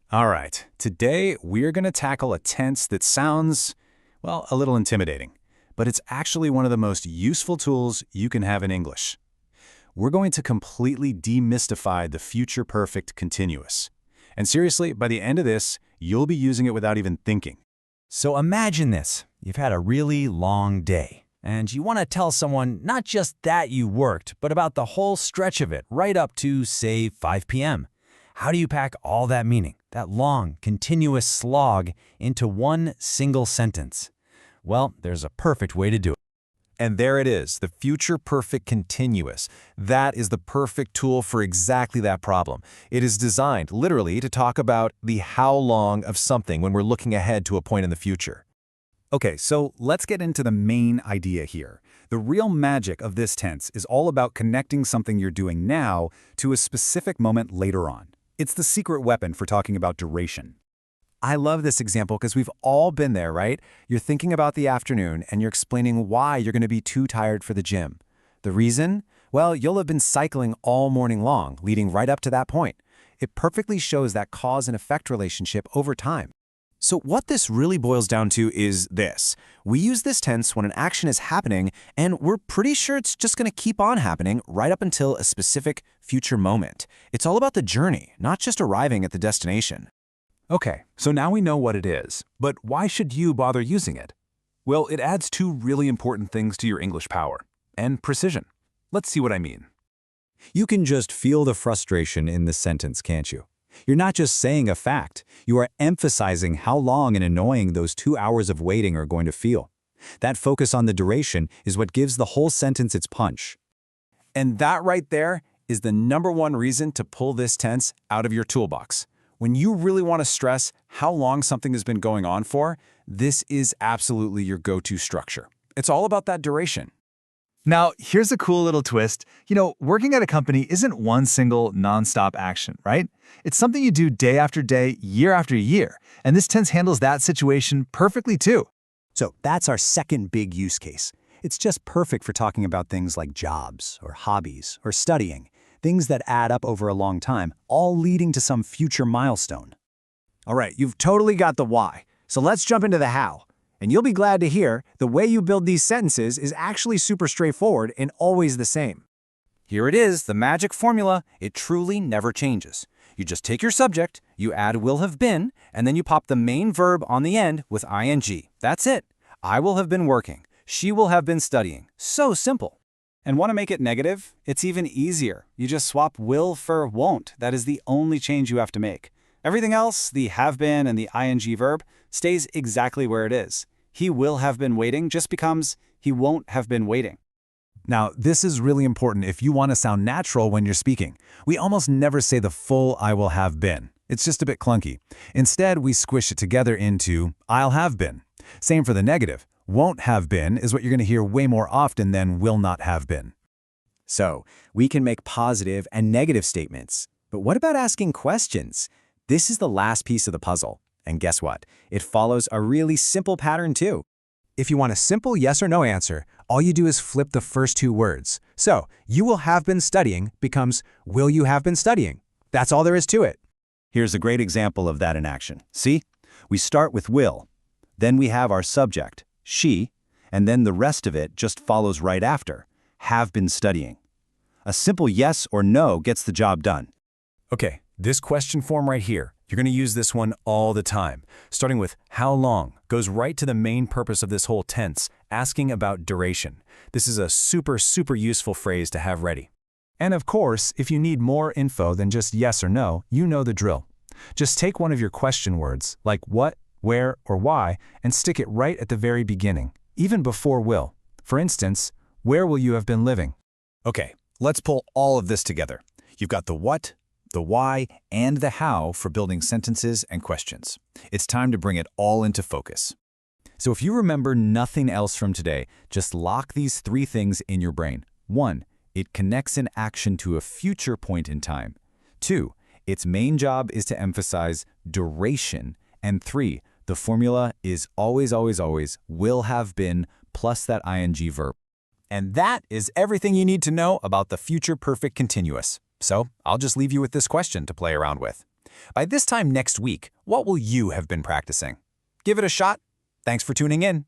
All right, today we're going to tackle a tense that sounds, well, a little intimidating, but it's actually one of the most useful tools you can have in English. We're going to completely demystify the future perfect continuous. And seriously, by the end of this, you'll be using it without even thinking. So imagine this. You've had a really long day, and you want to tell someone not just that you worked, but about the whole stretch of it, right up to, say, 5 p.m. How do you pack all that meaning, that long, continuous slog, into one single sentence? Well, there's a perfect way to do it. And there it is, the future perfect continuous. That is the perfect tool for exactly that problem. It is designed, literally, to talk about the how long of something when we're looking ahead to a point in the future. Okay, so let's get into the main idea here. The real magic of this tense is all about connecting something you're doing now to a specific moment later on. It's the secret weapon for talking about duration. I love this example because we've all been there, right? You're thinking about the afternoon and you're explaining why you're going to be too tired for the gym. The reason? Well, you'll have been cycling all morning long, leading right up to that point. It perfectly shows that cause and effect relationship over time. So what this really boils down to is this. We use this tense when an action is happening, and we're pretty sure it's just going to keep on happening right up until a specific future moment. It's all about the journey, not just arriving at the destination. Okay, so now we know what it is, but why should you bother using it? Well, it adds two really important things to your English power, and precision. Let's see what I mean. You can just feel the frustration in the sentence, can't you? You're not just saying a fact, you are emphasizing how long and annoying those 2 hours of waiting are going to feel. That focus on the duration is what gives the whole sentence its punch. And that right there is the #1 reason to pull this tense out of your toolbox. When you really want to stress how long something has been going on for, this is absolutely your go-to structure. It's all about that duration. Now, here's a cool little twist. Working at a company isn't one single nonstop action, right? It's something you do day after day, year after year, and this tense handles that situation perfectly too. So that's our second big use case. It's just perfect for talking about things like jobs or hobbies or studying, things that add up over a long time, all leading to some future milestone. All right, you've totally got the why. So let's jump into the how. And you'll be glad to hear the way you build these sentences is actually super straightforward and always the same. Here it is, the magic formula. It truly never changes. You just take your subject, you add will have been, and then you pop the main verb on the end with ing. That's it. I will have been working. She will have been studying. So simple. And want to make it negative? It's even easier. You just swap will for won't. That is the only change you have to make. Everything else, the have been and the ing verb, stays exactly where it is. He will have been waiting just becomes he won't have been waiting. Now, this is really important if you want to sound natural when you're speaking. We almost never say the full I will have been. It's just a bit clunky. Instead, we squish it together into I'll have been. Same for the negative. Won't have been is what you're going to hear way more often than will not have been. So, we can make positive and negative statements. But what about asking questions? This is the last piece of the puzzle. And guess what? It follows a really simple pattern too. If you want a simple yes or no answer, all you do is flip the first two words. So, you will have been studying becomes will you have been studying. That's all there is to it. Here's a great example of that in action. See? We start with will. Then we have our subject, she, and then the rest of it just follows right after, have been studying. A simple yes or no gets the job done. Okay, this question form right here, you're going to use this one all the time. Starting with how long goes right to the main purpose of this whole tense, asking about duration. This is a super useful phrase to have ready. And of course, if you need more info than just yes or no, you know the drill. Just take one of your question words, like what, where, or why, and stick it right at the very beginning, even before will. For instance, where will you have been living? Okay, let's pull all of this together. You've got the what, the why, and the how for building sentences and questions. It's time to bring it all into focus. So if you remember nothing else from today, just lock these 3 things in your brain. 1, it connects an action to a future point in time. 2, its main job is to emphasize duration. And 3, the formula is always will have been plus that ing verb. And that is everything you need to know about the future perfect continuous. So I'll just leave you with this question to play around with. By this time next week, what will you have been practicing? Give it a shot. Thanks for tuning in.